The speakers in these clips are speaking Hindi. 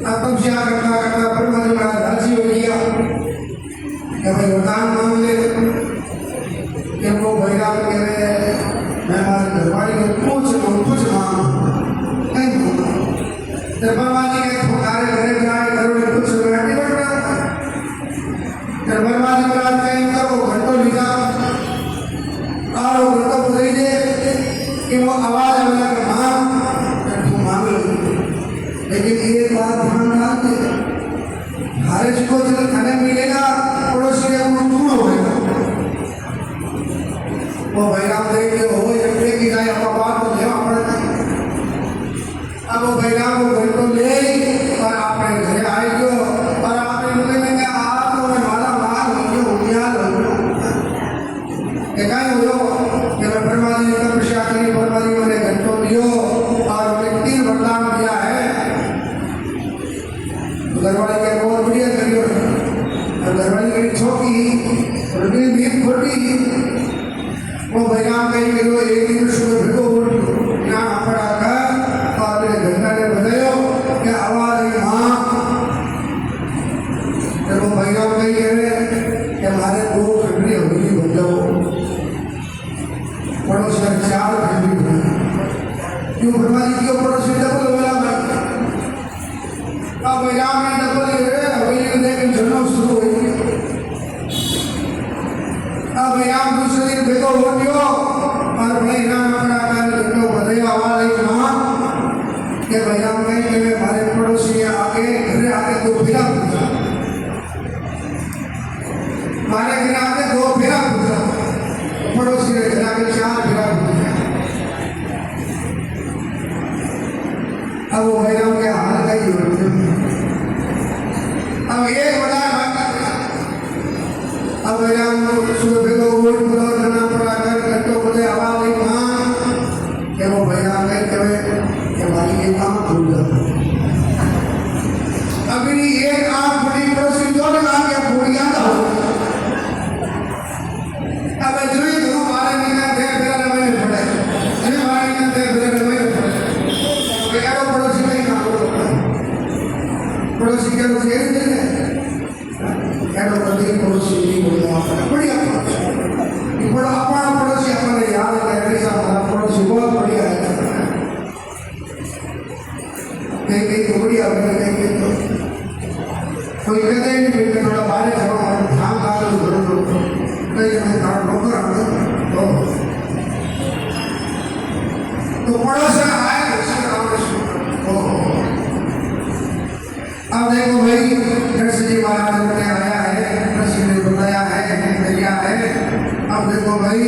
तपस्या करता करता ब्रह्मा जी महाराज राजी हो गया कि भाई वरदान मांग ले। कि वो भैया कह रहे मैं हमारे घरवाली को कुछ मांग नहीं मांगा। जब बाबा जी के तुम्हारे घरे जाए घरों में कुछ नहीं बढ़ रहा। जब बाबा जी महाराज कहें करो घंटों ले जाओ और वो घंटों को दे दे कि वो आवाज वाला के मांग लो। लेकिन एक बात ध्यान डाल दे, हर को जल खाने मिलेगा पड़ोसी का वो दूर होगा। वो बैराम देखे हो जब की जाए अपना बात तो लेवा पड़ता है। अब वो बैराम को घर को ले और आपने घर आए जो और आपने बोले में क्या आप तो हमारा माल हो गया उड़ियाल हो गया। क्या हो कि मैं ब्रह्मा जी का तपस्या करी, ब्रह्मा जी मैंने घंटों दियो और उन्हें 3 वरदान दिया है। घरवाली के बहुत बढ़िया करियो और घरवाली की छोटी और भी खोटी वो बैराम कहीं करियो एक दिन सुबह भिगो यहाँ पर आकर और मेरे घंटा ने बतायो कि आवाज आई माँ। जब वो बैराम कहीं कह रहे कि हमारे 2 फैमिली होगी बन जाओ पड़ोस में 4 फैमिली बना क्यों ब्रह्मा जी क्यों पड़ोस में डबल बोला मैं अब बैराम ने डबल हवेली लेकिन जन्म शुरू हुई। अब बैराम दूसरे दिन देखो हो दियो और भाई राम अपना कार्य घंटों बधाई आवाज आई माँ कि बैराम कहीं कि मैं हमारे पड़ोसी आगे घरे आके 2 फेरा पूछा हमारे घर आके 2 फेरा पूछा पड़ोसी ने घर आके 4 फेरा पूछा। अब वो बैराम के हाल का ही अब एक बड़ा अब बैराम सुबह भेगो वोट बोलो करना पड़ा कर घंटों बोले आवाज नहीं मां कि वो बैराम कहीं कहे कि भाई ये काम भूल जाता। अभी एक आंख बड़ी पड़ोसी 2 आंख या फूटियां था अब जुई तो हमारे नीना दे फिर रवे पड़े जुई हमारे नीना दे फिर रवे पड़े बेचारो पड़ोसी नहीं काम पड़ोसी के लोग ये नहीं हेडो प्रति पड़ोसी नहीं बोलना बढ़िया ये बड़ा अपना पड़ोसी अपने याद है ऐसा हमारा पड़ोसी बहुत बढ़िया है। कहीं तो बढ़िया कहीं तो कोई कहते हैं कि मैं थोड़ा बाहर जाओ और ध्यान डालो जरूर कहीं मैं थोड़ा नौकर आऊँ तो पड़ोस आए अब देखो भाई कृष्ण जी महाराज ने आया है कृष्ण ने बताया है दिया है। अब देखो भाई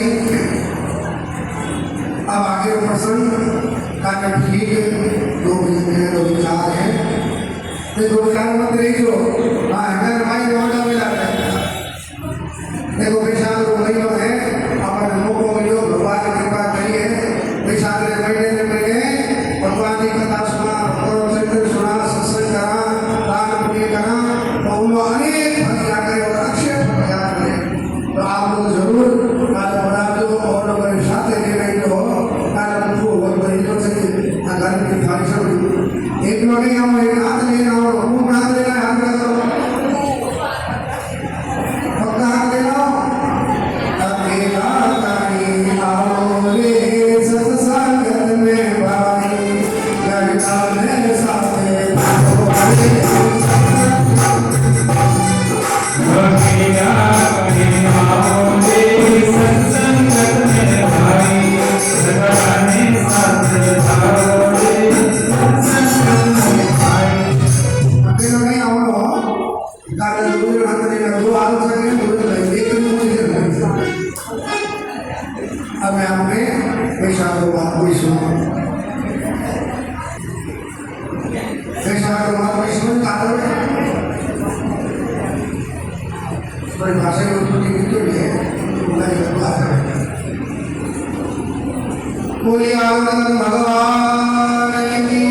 अब आगे प्रसंग का ठीक 2 विचार है। देखो विचार मत रहियो अगर भाई ऑर्डर मिला देखो विशाल वही है अपने मुख को मिलो भगवान की कृपा करिए विशाल महीने में भगवान की कथा सुना सुना सत्संग करा दान पुण्य करा तो उन अनेक फल जाकर और अक्षय फल जाकर तो आप लोग जरूर काल बना दो और मेरे साथ ले रहे हो काल को और बहिनों से घर की खारिश एक लोग हम एक हाथ लेना और मुंह हाथ लेना हाथ करो भक्त हाथ लेना अकेला कहीं आओ रे सत्संग में भाई लगता है साथ अब मैं आपने वैसा तो बात भी सुना वैसा तो बात भी सुन भाषा की उत्पत्ति तो है बोलिए आनंद भगवान की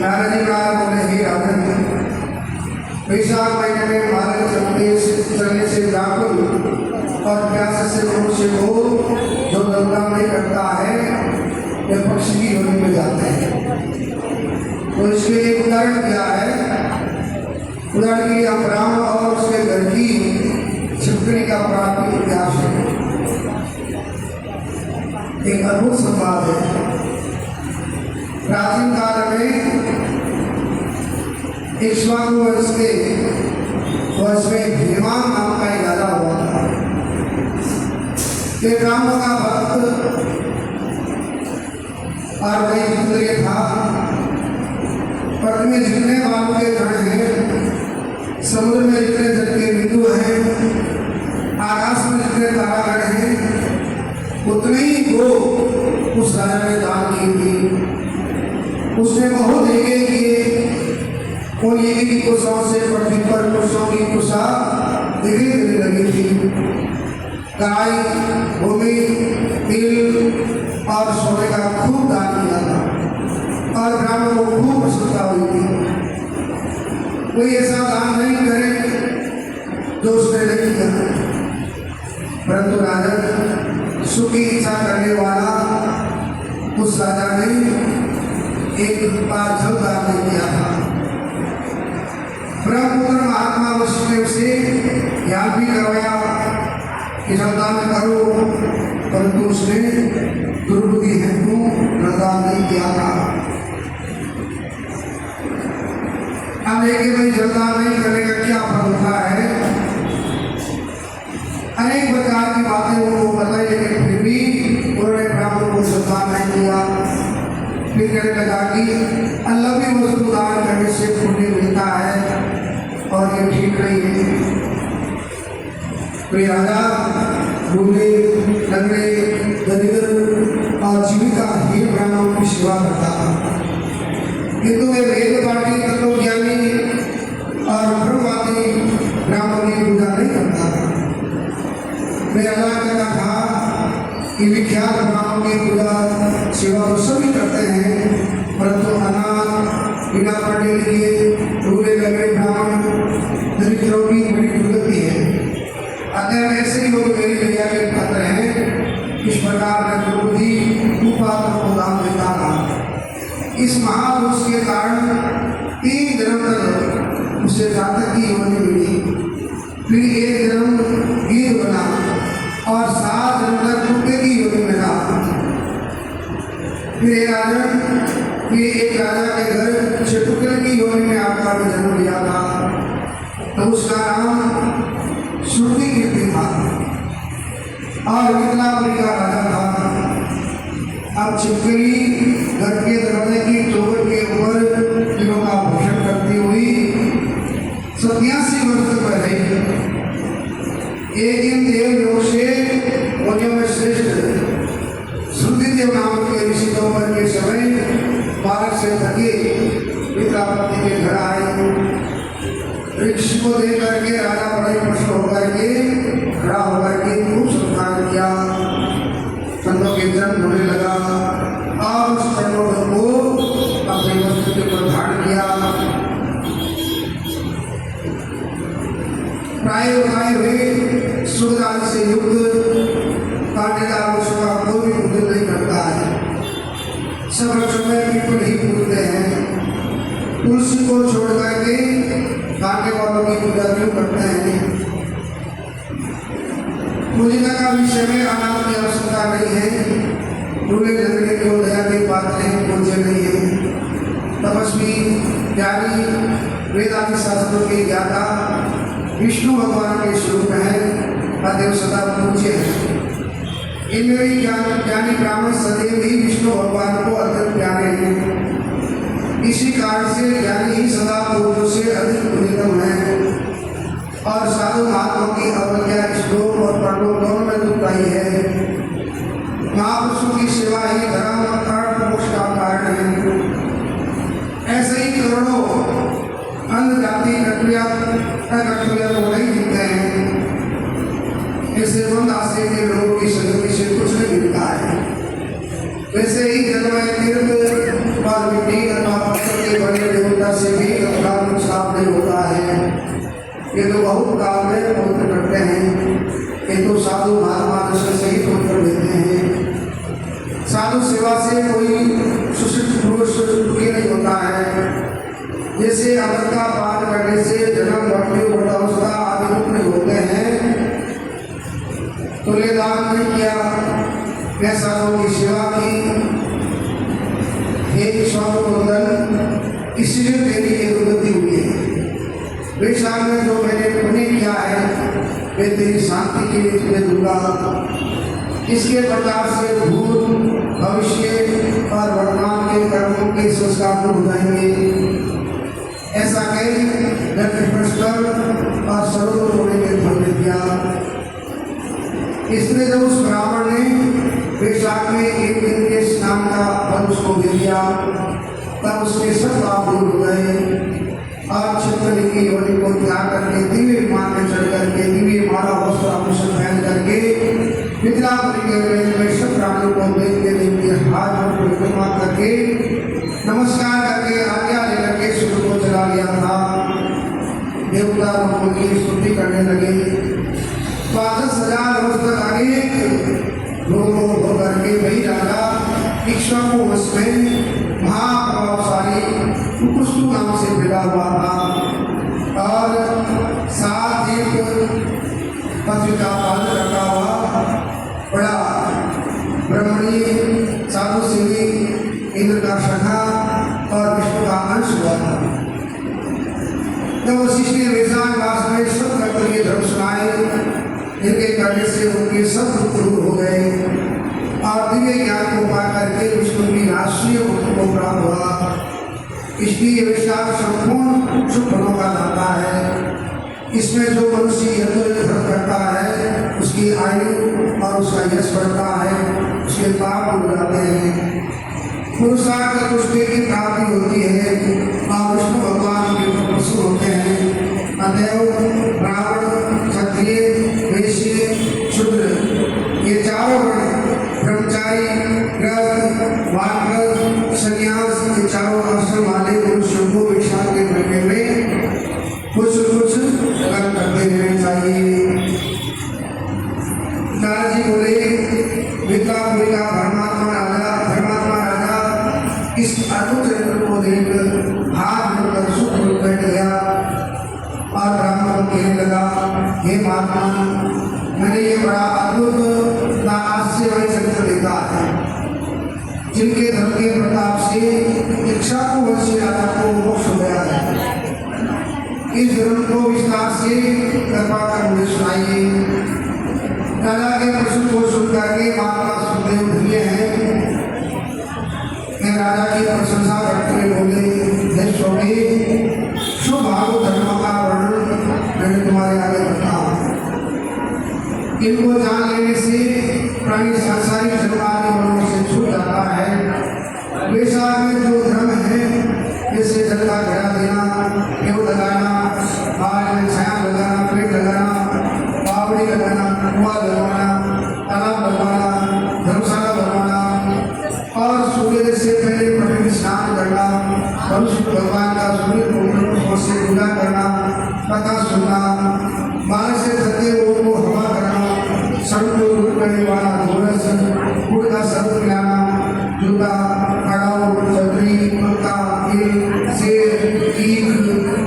नारद जी महाराज बोले ही आनंद वैशाख महीने में भारत चलने से व्याकुल और प्यास से मनुष्य को जो गंगा में करता है वे पक्षी की योनि में जाते हैं। तो इसके लिए उदाहरण क्या है? उदाहरण के लिए हम ब्राह्मण और उसके घर की छिपकली का प्राप्ति इतिहास है। एक अद्भुत संवाद है। प्राचीन काल में इक्ष्वाकु वंश के वंश में भीमान नाम का एक राजा हुआ था। ये ब्राह्मण का भक्त और वही पुत्र था। पृथ्वी में जितने बालू के कण हैं, समुद्र में जितने जल के बिंदु हैं, आकाश में जितने तारागण हैं, उतने ही गो उस राजा ने दान की थी। उसने बहुत यज्ञ किए। उन यज्ञ की कुशाओं से पृथ्वी पर पुरुषों की कुशा दिखने देने लगी थी। गाय, भूमि, तिल और सोने का खूब दान किया था और ब्राह्मण को खूब प्रसन्नता हुई थी। कोई ऐसा दान नहीं करे जो उसने नहीं किया। परंतु राजा सुख की इच्छा करने वाला उस राजा ने एक बार जल दान नहीं किया था। ब्रह्मपुत्र महात्मा वशिष्ठ ने उसे ज्ञान भी करवाया कि जलदान करो, परंतु उसने दुर्बुद्धि हेतु जलदान नहीं किया था। अब देखिए भाई, जलदान नहीं करने का क्या फल होता है? अनेक प्रकार की बातें उनको बताई, लेकिन फिर भी उन्होंने ब्राह्मण को जलदान नहीं किया। फिर कहने लगा कि अल्लाह की वस्तु दान करने से पुण्य मिलता है और ये ठीक नहीं है। तो राजा बूढ़े, लंगड़े, दरिद्र और जीविका ही ब्राह्मणों की सेवा करता था। किंतु वे वेद पाठी, तत्वज्ञानी और ब्रह्मवादी ब्राह्मणों की पूजा नहीं करता था। वे राजा कहता था कि विख्यात ब्राह्मणों की पूजा सेवा तो सभी करते हैं, परंतु अनाथ, बिना पढ़े लिखे, बूढ़े लगे ब्राह्मण, दरिद्रों की बड़ी दुर्गति है। अतः ऐसे ही लोग मेरी भैया के पात्र हैं। इस प्रकार मैं दुर्बुद्धि कुपात्र को दान देता था। इस महापुरुष के कारण 3 जन्म तक उसे जातक की योनि मिली। फिर 1 जन्म गिर बना और 7 जन्म तक कुत्ते की योनि में रहा। फिर एक राजा के घर छिपकली की योनि में आपका भी जन्म लिया था। तो उसका नाम श्रुति कीर्ति था और मिथिलापुरी का राजा था। अब छिपकली घर के दरवाजे की चौखट के ऊपर दिनों का भूषण करती हुई 87 वर्ष तक रह रही। एक दिन देवलोक से मुनियों में श्रेष्ठ श्रुतिदेव नाम के ऋषि दोपहर के समय बालक से थके मित्रापति के घर आए। ऋषि को देख करके राजा बड़े प्रश्न होकर के खड़ा होकर के खूब सत्कार किया। चंदों के जन्म होने लगा और उस चंदों को अपने वस्त्र के ऊपर धारण किया। प्राय उठाए हुए सुखदान से युक्त कांटेदार वृक्ष का कोई भी पूजन नहीं करता है। सब समय पीपल ही पूजते हैं। तुलसी को छोड़ करके कांटे वालों की पूजा क्यों करते हैं? पूजिका का विषय में अनाथ की आवश्यकता नहीं है। दूल्हे लंगड़े को दया के पात्र हैं, पूज्य नहीं है। तपस्वी, ज्ञानी, वेदांत शास्त्रों के ज्ञाता विष्णु भगवान के स्वरूप है, अतएव सदा पूज्य है। इनमें ज्ञानी ब्राह्मण सदैव ही विष्णु भगवान को अत्यंत प्यारे हैं। इसी कारण से ज्ञानी ही सदा पूज्यों से अधिक प्रियतम है और साधु महात्मा की अवज्ञा श्लोक और परलोक दोनों में दुखदायी है। महापुरुषों की सेवा ही धर्म अर्थ मोक्ष का कारण है। ऐसे ही करोड़ों अन्य जाति कटुया को नहीं जीते हैं। ऐसे बंद आश्रय के लोगों की संगति से कुछ नहीं मिलता है। वैसे ही जलवायु तीर्थ और मिट्टी अथवा पत्थर के बने देवता से भी अपराध साफ नहीं होता है। ये तो बहुत काल में पवित्र करते हैं, ये तो साधु महात्मा से ही पवित्र देते हैं। साधु सेवा से कोई सुशिक्षित पुरुष दुखी नहीं होता है। जैसे अमृत का पान करने से जन्म मृत्यु वृद्धावस्था आदि दुख नहीं होते हैं, तुल्यदान नहीं किया, वैसा लोगों की सेवा की, एक स्वर्ण इसलिए तेरी एक उन्नति हुई है। बेशक में जो मैंने पुण्य किया है वे तेरी शांति के लिए तुम्हें दूंगा। इसके प्रकार से भूत भविष्य और वर्तमान के कर्मों के संस्कार हो जाएंगे। ऐसा कही और सर्वोत्तम होने के फल ने दिया। इसने जब उस ब्राह्मण ने वैशाख में एक दिन के स्नान का फल उसको दे दिया, तब उसके सब पाप दूर हो गए और क्षत्रिय की योनि को त्याग करके दिव्य विमान में चढ़ करके दिव्य माला वस्त्र आभूषण पहन करके मिथिलापुरी के सब प्राणियों को देखते देखते हाथ में परिक्रमा करके नमस्कार करके आज्ञा लेकर के सूर्य को चला लिया था। देवता उनकी स्तुति करने लगे। 10,000 वर्ष तक आगे लोगों को करके वही राजा ईश्वर को उसमें महाप्रभावशाली कुकुस्तु नाम से मिला हुआ था और साथ एक पृथ्वी का पालन रखा हुआ बड़ा ब्रह्मणी साधु सिंह इंद्र का सखा और विष्णु का अंश हुआ था। जब वशिष्ठ ने वैशाख मास में सब कर्तव्य धर्म सुनाए, इनके करने से उनके सब दुख दूर हो गए और दिव्य ज्ञान को पा करके विष्णु की राष्ट्रीय मुक्ति को प्राप्त हुआ। इसलिए वैशाख संपूर्ण शुभ फलों का दाता है। इसमें जो मनुष्य धर्म करता है उसकी आयु और उसका यश बढ़ता है, उसके पाप दूर जाते हैं, पुरुषार्थ तुष्टि की प्राप्ति होती है और विष्णु भगवान के प्रसन्न होते हैं। अतएव ब्राह्मण, क्षत्रिय, वैश्य, शूद्र ये चारों वर्ण, ब्रह्मचारी, गृहस्थ, वानप्रस्थ, सन्यास ये चारों आश्रम वाले मनुष्यों को वैशाख के महीने में कुछ कर्म करते रहना चाहिए। नारद जी बोले, मिथिलापुरी का धर्मात्मा राजा इस अद्भुत चरित्र को देख हाथ जोड़कर सुख में बैठ गया और ब्राह्मण को कहने लगा, हे महात्मा, मैंने ये बड़ा अद्भुत आश्चर्यमय चरित्र देखा है, जिनके धर्म के प्रताप से इक्ष्वाकु राजा को मोक्ष हो गया है। इस धर्म को विस्तार से कृपा कर मुझे सुनाइए। राजा के प्रश्न को सुनकर के महात्मा सुखदेव धन्य हैं। राजा की प्रशंसा करते हुए बोले, स्वामी, स्वभाव धर्म का वर्णन मैंने तुम्हारे आगे रखा। इनको जान लेने से प्राणी सांसारिक जन्मादि वर्णों से छूट जाता है। वैशाख में जो धर्म है, जैसे जल का घेरा देना, गेहूँ लगाना, बाल में छाया लगाना, पेड़ लगाना, बावड़ी लगाना, कुआं लगवाना, तालाब लगवाना, धर्मशाला बनवाना और सूर्य से पहले पृथ्वी स्नान करना, भगवान का सूर्य को से पूजा करना, कथा सुनना, बाल से धरती को हवा करना, सड़क को दूर करने वाला घोरस, गुड़ का सर्व पिलाना, जूता, कड़ाऊ, चटनी, पंखा, सेब, ईख,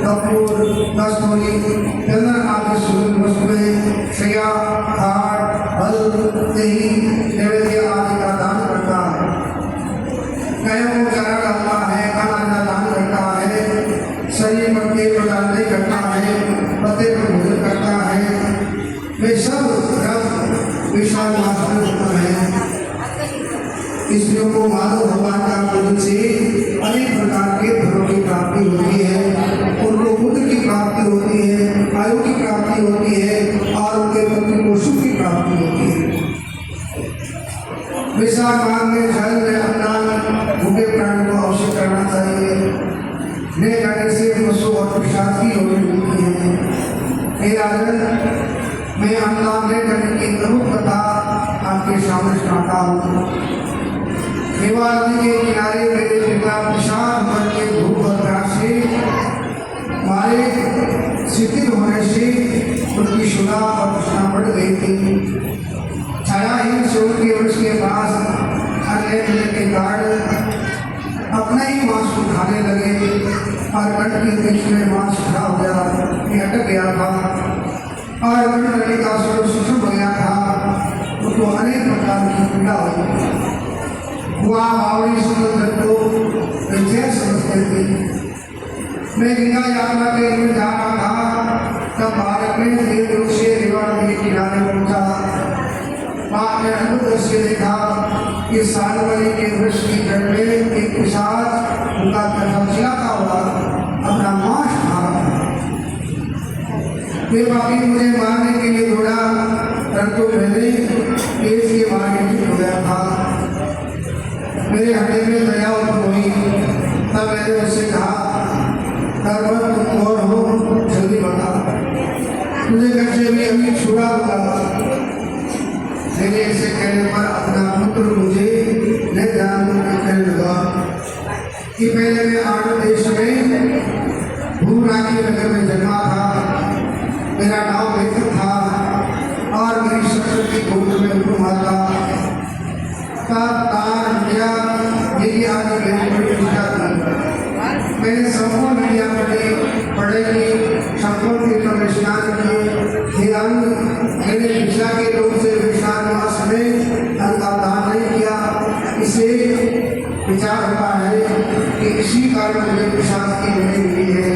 कपूर, कस्तूरी, चंदन आदि सुगंध वस्तुएं, शैया, खाट, फल, दही, नैवेद्य आदि का दान करता है। गायों को चारा डालता है, खाना दान करता है, शरीर पर के प्रदान नहीं करता है, पते पर भोजन करता है। वे सब विशाल मास में होता है। स्त्रियों को माधव भगवान का पूजन से अनेक प्रकार के धनों की प्राप्ति होती है, उनको पुत्र की प्राप्ति होती है, आयु की प्राप्ति होती है और उनके पति को सुख की प्राप्ति होती है। वैशाख माह में जल में अन्नदान भूखे प्राणी को अवश्य करना चाहिए। न करने से पशु और प्रसाद की होने मिलती है। हे राजन, मैं अन्नदान न करने की प्रमुख कथा आपके सामने सुनाता हूँ। देवा नदी के किनारे मेरे पिता प्रसाद भर के भूख और प्यास से मारे शिथिल होने से उनकी शुदा और तृष्णा बढ़ गई थी। छायाहीन से उनके वृक्ष के पास अन्य के और कंठ के बीच में मांस खड़ा हो गया, ये अटक गया था और कंठ का स्वरूप सूक्ष्म हो गया था। उसको अनेक प्रकार की पीड़ा हुई। हुआ बावड़ी समुद्र को जय समझते थे। मैं गंगा यात्रा के लिए जा रहा था, तब भारत में देवलोक से रेवा नदी के किनारे पहुंचा। वहां ने अद्भुत दृश्य देखा कि सालवली के वृक्ष की जड़ में एक पिशाच उनका चिल्लाता हुआ अपना मांस खा रहा था। वे बाकी मुझे मारने के लिए दौड़ा, परंतु मैंने पेट के मारने की हो गया था। मेरे हृदय में दया उत्पन्न हुई। तब मैंने उससे कहा, तुम कौन हो, जल्दी बता, मुझे घर से भी अभी छुड़ा होगा। मेरे ऐसे कहने पर अपना पुत्र मुझे न जान कहने लगा कि पहले मैं आनंद देश में भूरानी नगर में जन्मा था। मेरा नाम मित्र था और मेरी सरस्वती गोद में हुआ था। मेरी आदि मेरी बड़ी पूजा थी। मैंने संपूर्ण विद्या पढ़ाई की, संपूर्ण तीर्थों में स्नान किए। मैंने भिक्षा के लोग से विश्वास में अन्न का दान नहीं किया। इसे विचार होता है कि इसी कारण मुझे विश्वास की नहीं मिली है।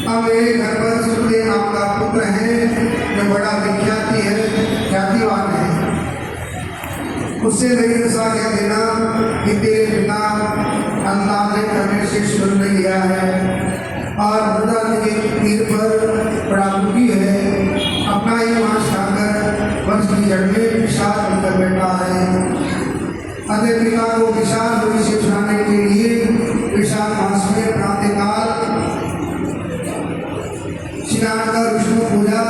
अब मेरे घर पर सुखदेव नाम का पुत्र है, जो बड़ा विख्याति है, ख्यातिवान है। उससे मेरी दशा कह देना कि तेरे पिता अल्लाह ने करने से शुरू नहीं किया है और मृदा के तीर पर बड़ा दुखी है। अपना ही मांस खाकर वंश की जड़ में विशाल बनकर बैठा है। अतः पिता को विशाल होने से छुड़ाने के लिए विशाल मांस में प्रातःकाल स्नान कर विष्णु पूजा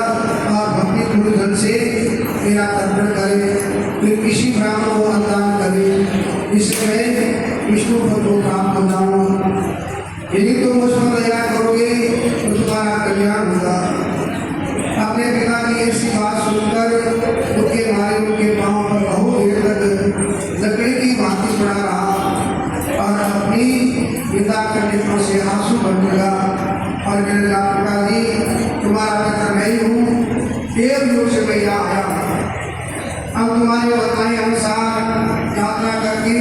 और भक्ति पूर्ण जल से मेरा तर्पण करे, फिर किसी ब्राह्मण को अन्नदान करे, इसमें विष्णु पद को प्राप्त हो जाऊं। यदि तुम मुझ पर दया करोगे तो तुम्हारा कल्याण होगा। अपने पिता की ऐसी बात सुनकर उनके मारे उनके पांव पर बहुत देर तक लकड़ी की भांति पड़ा रहा और अपनी पिता के नेत्रों से आंसू बहने लगा और कहने लगा, पिताजी तुम्हारा पिता नहीं हूँ, देवलोक से मैं यहाँ आया हूँ। अब तुम्हारे बताए अनुसार यात्रा करके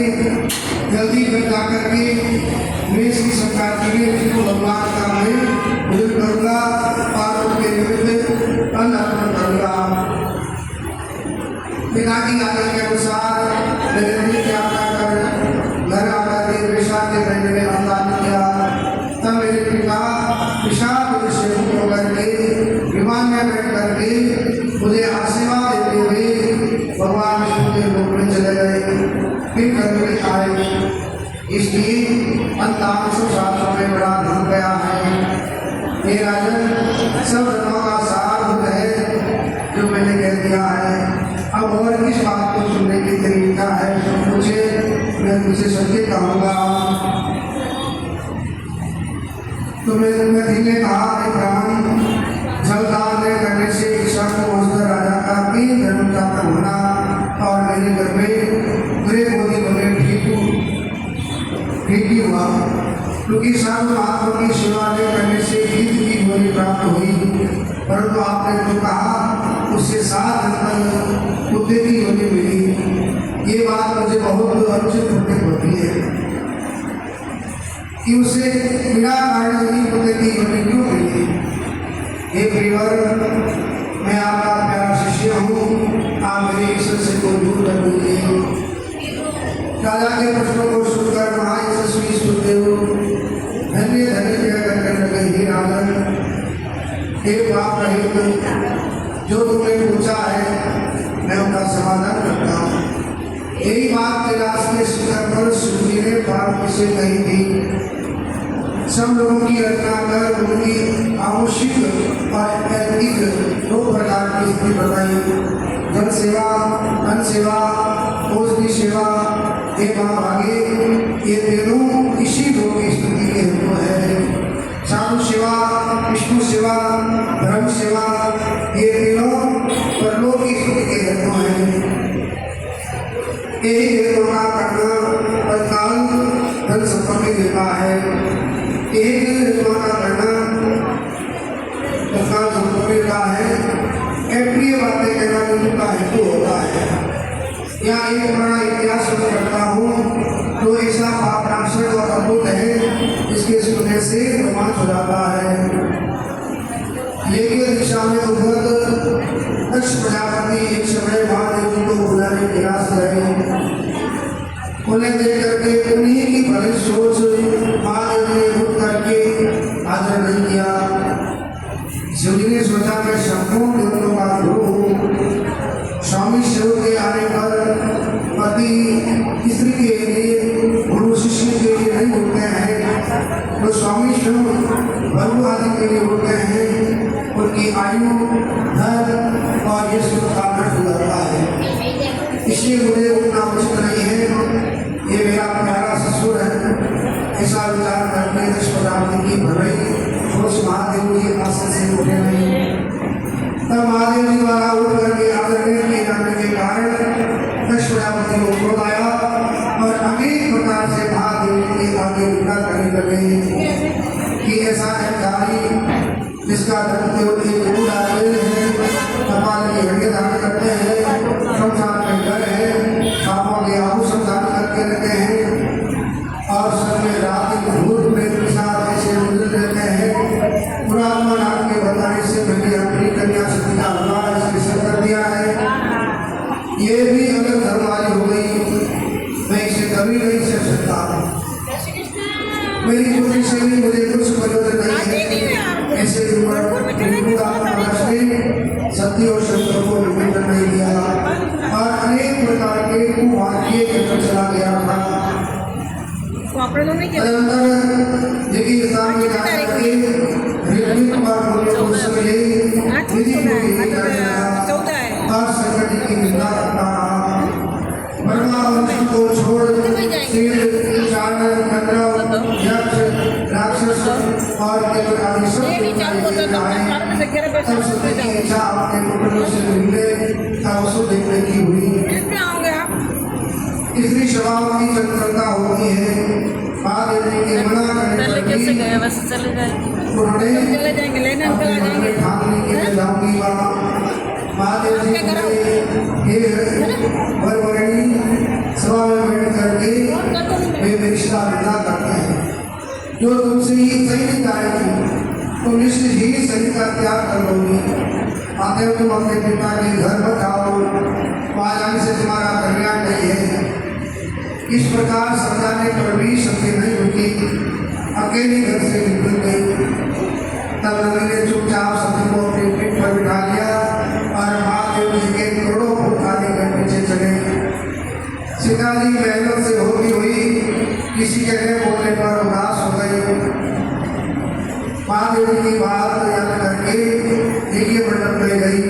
जल्दी घर जा करके वेश की सरकार के लिए जिनको भगवान का मैं भोजन करूँगा और उनके निमित्त अन्न अर्पण करूँगा। पिता की आज्ञा के अनुसार मैंने यात्रा कर घर आकर के वेशा के महीने में अन्नदान किया। तब मेरे पिता विशाल से होकर के विमान में बैठ करके मुझे आशीर्वाद देते हुए भगवान विष्णु के लोक में चले गए। फिर कभी आए, इसलिए अंतान सब शास्त्रों में बड़ा धन गया है। ये राजन सब धर्मों का सार होता है जो मैंने कह दिया है। अब और किस बात को सुनने की तरीका है जो मुझे मैं तुझे सत्य कहूँगा। तो मैंने कहा, ब्राह्मण जलदान करने से ईश्वर को पहुँचकर राजा का भी धर्म प्राप्त होना और मेरे घर में बुरे बोधी बने ठीक ही हुआ, क्योंकि सर्व महात्मा की सेवा करने से हित की बोली प्राप्त हुई। परंतु आपने जो कहा उससे 7 जन्म कुत्ते की योनि मिली। ये बात मुझे बहुत अनुचित प्रतीत होती है कि उसे बिना कारण ही कुत्ते की योनि क्यों मिली। हे प्रियवर, मैं आपका प्यारा शिष्य हूँ, आप मेरे ईश्वर से को दूर कर दीजिए। राजा के प्रश्नों को सुनकर महायशस्वी सुखदेव धन्य धन्य जय करने लगे। हे राजन, हे पाप रहित, जो तुमने पूछा है मैं उनका समाधान करता हूँ। यही बात कैलाश के शिखर पर शिवजी ने पार्वती से कही थी। सब लोगों की रचना कर उनकी आवश्यक और ऐतिक 2 प्रकार की स्थिति बताई। जन सेवा, अन्न सेवा, औषधि सेवा एवं आगे ये तीनों इसी लोक की स्थिति के हेतु है। साधु सेवा, विष्णु सेवा, धर्म सेवा, ये तीनों परलोक की स्थिति के हेतु है। यही हेतु का करना तत्काल धन संपत्ति देता है। एक या एक पुराना इतिहास शुरू करता हूँ तो ऐसा पापनाशक और अद्भुत है, इसके सुनने से रोमांच हो जाता है। लेकिन दिशा में उद्धत दक्ष प्रजापति एक समय महादेव जी को बुलाने के प्रयास रहे। उन्हें देख करके उन्हीं की भली सोच महादेव ने उठ करके हाजिर नहीं किया। शिव जी ने सोचा कि संपूर्ण देवों का गुरु स्वामी शिव के आने पर पति स्त्री के लिए, गुरु शिष्य के लिए नहीं उठते हैं, तो स्वामी शिव बरु आदि के लिए उठते हैं। उनकी आयु धन और यश का नष्ट हो जाता है, इसलिए मुझे उठना उचित नहीं है। ये मेरा प्यारा ससुर है, ऐसा विचार करके दक्ष प्रजापति की भलाई सोच महादेव जी आसन से उठे नहीं। तब महादेव जी द्वारा उठ करके आदरणीय किए जाने के कारण दक्ष प्रजापति को क्रोध आया और अनेक प्रकार से महादेव जी के आगे निंदा करने लगे कि ऐसा अहंकारी जिसका धन केवल एक गुरु डाले है, कपाल की हड्डियां धारण करते हैं, संसार में डर है, सांपों के आभूषण धारण करके रखते हैं और सब में रात भूत प्रेत के साथ ऐसे गुजर रहते हैं। पुरात्मा नाम के बताने से मैंने अपनी कन्या सती का विवाह इसके से कर दिया है। ये भी अलग धर्म वाली हो गई, मैं इसे कभी नहीं सह सकता। मेरी पुत्री से भी मुझे कुछ प्रयोजन नहीं है। ऐसे सत्य और शस्त्र को निमंत्रण नहीं दिया और अनेक प्रकार के कुवाक्य कहकर चला गया था। लेकिन स्थान में जाकर के और संकट की निंदा करता रहा। ब्रह्मा वंश को छोड़ राक्षस और आदि सब इच्छा अपने पुत्रों से मिलने तब उसको देखने की हुई। इसलिए स्वभाव की चंचलता होती है। महादेव जी के मना करने पर भी उन्होंने ठान ली कि मैं जाऊंगी वहाँ। महादेव जी वरवरणी सभा में बैठ करके वे रिश्ता विदा करते हैं। जो तुमसे ही सही जाएगी तो निश्चित ही सही का त्याग कर लोगी। महादेव तुम अपने पिता के घर बताओ, वहाँ जाने से तुम्हारा कल्याण नहीं है। इस प्रकार समझाने पर भी सत्य नहीं रुकी, अकेली घर से निकल गई। तब नंदी ने चुपचाप सती को अपनी पीठ पर बिठा लिया और महादेव जी के करोड़ों फूट आगे के पीछे चले। सीता जी मेहनत से होती हुई किसी के न बोलने पर उदास हो गई। महादेव जी की बात याद करके यज्ञ मंडप ले गई।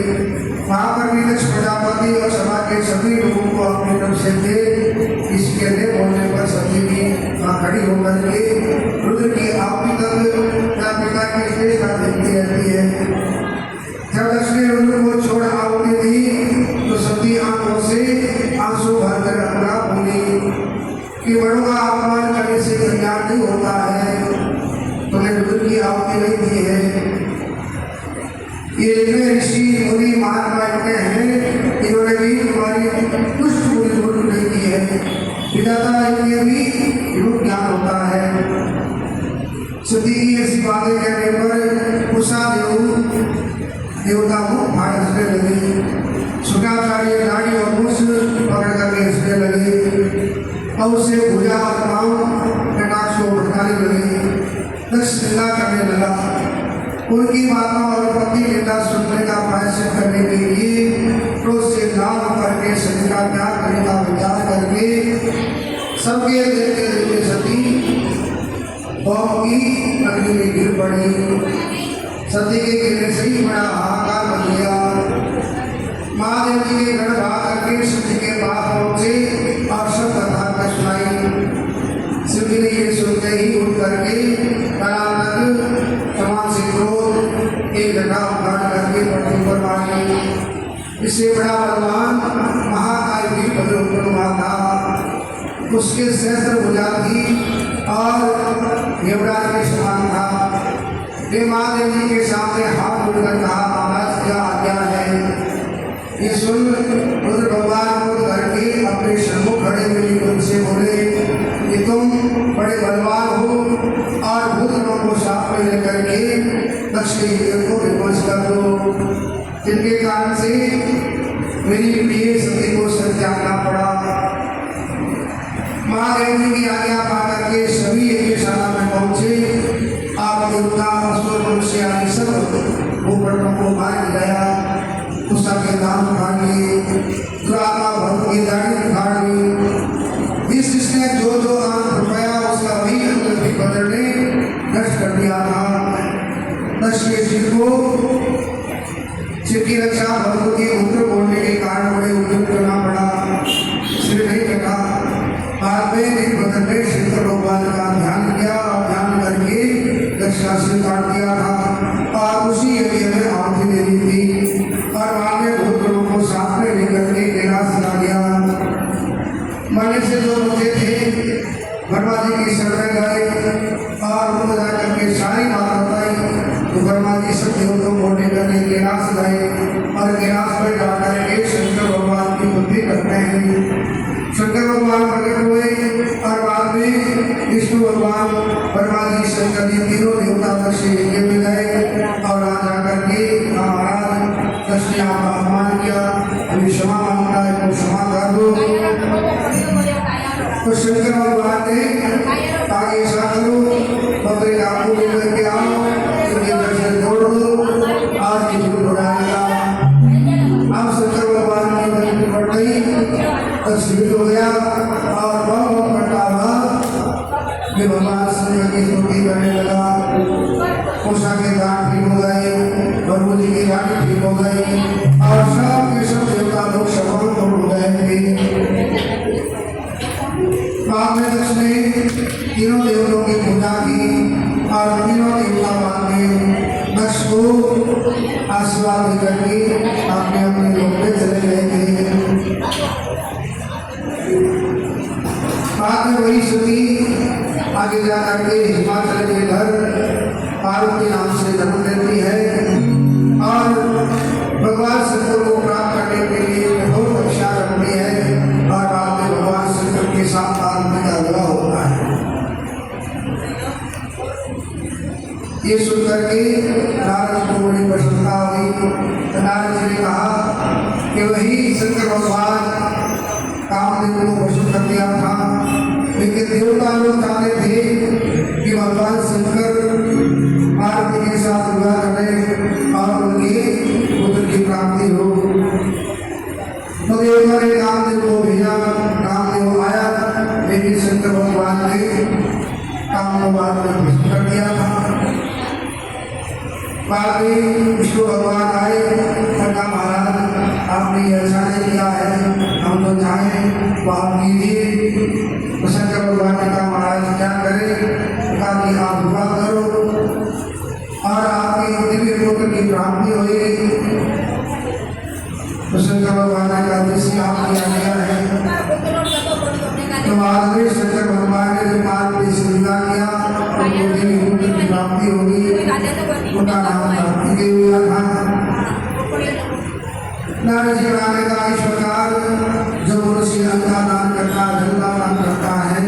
वहाँ पर भी दक्ष प्रजापति और सभा के सभी लोगों को अपने तरफ से थे। किसी के न बोलने पर सती की वहाँ खड़ी होकर के रुद्र की आहुति तक या पिता की श्रेष्ठता देखती रहती है। जब दक्ष ने रुद्र को छोड़ आहुति दी तो सती आंखों से आंसू भरकर अपना बोली कि बड़ों का अपमान करने से कल्याण नहीं होता है। तुमने रुद्र की आहुति नहीं दी है। ये जितने ऋषि मुनि महात्मा इतने हैं, इन्होंने भी तुम्हारी पुष्ट पूरी दूर नहीं की है। विधाता इनके भी रूप ज्ञान होता है। सती की ऐसी बातें कहने पर उषा देवता को फाड़ हंसने लगे। शुक्राचार्य दाढ़ी और मूछ पकड़ करके हंसने लगे और उसे भुजा और पांव कटाक्ष को भटकाने लगे। दक्ष निंदा करने लगा। उनकी बातों और पति निंदा सुनने का प्रायश्चित करने के लिए क्रोध से लाल करके सती का त्याग करने का विचार करके सबके देखते देखते सती बौम की अग्नि में गिर पड़ी। सती के गिरने से ही बड़ा हाहाकार बन गया। महादेव जी के घर भाग करके सती के पास पहुंचे और सब कथा का सुनाई। शिव जी ने ये सुनते ही उठ करके समान से क्रोध एक घटा उठाड़ करके पृथ्वी पर मारी। इससे बड़ा बलवान महाकाय भी पद्म हुआ था। उसके सहस्त्र भुजा थी और यमराज के समान था। वे महादेव जी के सामने हाथ जोड़कर कहा, महाराज क्या आज्ञा है। ये सुन रुद्र भगवान क्रोध करके कि तुम बड़े बलवान हो और भूतों को साथ में लेकर के दक्ष के युद्ध को विध्वंस कर दो, जिनके कारण से मेरी प्रिय सती को सर त्यागना पड़ा। महादेव जी की आज्ञा पाकर के सभी यज्ञशाला में पहुंचे। आप देवता असुर मनुष्य आदि सब भूपटों को मार गया, उसका के नाम उठा लिए, दुरात्मा भक्त की दाढ़ी उखाड़ ली। जिसने जो जो दान रुपया उसका वही अंग बदलने नष्ट कर दिया था। दक्ष के सिर को सिर की रक्षा भक्त के उत्तर बोलने के कारण बड़े उद्योग करना पड़ा, सिर नहीं कटा। बाद में दिन बदलने शंकर भगवान का ध्यान किया और ध्यान करके दक्ष का सिर काट दिया था और उसी यज्ञ में आहुति दे दी थी और बाद में भूतों को साथ में लेकर के कैलाश ला दिया। मरने से जो बचे थे ब्रह्मा जी की शरण में गए और उनको जाकर के सारी बात बताई तो ब्रह्मा जी सब देवों को लेकर के कैलाश गए और कैलाश में जाकर के शंकर भगवान की बुद्धि करते हैं। शंकर भगवान प्रकट हुए और बाद में विष्णु भगवान ब्रह्मा जी शंकर जी तीनों देवता दक्ष यज्ञ में गए और आ जाकर के महाराज दक्ष ने आपका अपमान किया, अभी क्षमा मांगता है तो क्षमा कर दो। तो शंकर भगवान ने आगे ऐसा करो बकरे का आपको लेकर के आओ, उनके दर्शन छोड़ दो, आज की जुट उड़ाएगा। अब शंकर भगवान की बलि पड़ गई, तस्वीर हो गया और बहुत घंटा बाद ये भगवान शिव की स्तुति करने लगा। उषा के दांत ठीक हो गए, प्रभु जी की दांत ठीक हो गई और सब के सब देवता लोग सफल हो गए। बाद में दक्ष ने तीनों देवताओं की पूजा की और तीनों देवता बाद में दक्ष को आशीर्वाद देकर के अपने अपने लोक में चले गए थे। बाद में वही सती आगे जाकर के हिमाचल के घर पार्वती नाम से जन्म लेती है और भगवान शंकर को प्राप्त करने के लिए कठोर तपस्या करती है और बाद में भगवान शंकर के साथ पार्वती का विवाह होता है। ये सुनकर के नारद को बड़ी प्रसन्नता हुई। नारद जी ने कहा कि वही शंकर भगवान कामदेव को वश कर दिया था, लेकिन देवता लोग चाहते थे कि भगवान शंकर पार्वती के साथ विवाह करें और उनकी पुत्र की प्राप्ति हो। तो देवता ने कामदेव को भेजा, कामदेव आया, लेकिन शंकर भगवान ने काम को बाद में भस्म कर दिया था। बाद में विष्णु भगवान आए, कहा महाराज आपने ये अच्छा नहीं किया है, हम तो चाहें तो आप कीजिए। तो शंकर भगवान ने कहा महाराज क्या करें, कहा कि आप विवाह करो और आपके दिव्य पुत्र की प्राप्ति होगी। तो शंकर भगवान ने कहा जिससे आपकी आज्ञा है। तो बाद में शंकर भगवान ने जो पार्वती से विवाह किया उनको दिव्य पुत्र की प्राप्ति होगी, उनका नाम कार्तिकेय हुआ था। नारद जी ने कहा इस प्रकार जो मनुष्य अन्न का दान करता है, जल का दान करता है,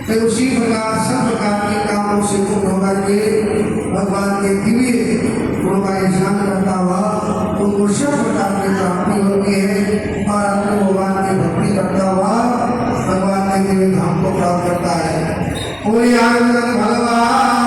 तो उसी प्रकार सब प्रकार के कामों से मुक्त होकर के भगवान के दिव्य गुणों का ध्यान करता हुआ उनको सब प्रकार की प्राप्ति होती है और अपने भगवान की भक्ति करता हुआ भगवान के दिव्य धाम को प्राप्त करता है। कोई आनंद भगवान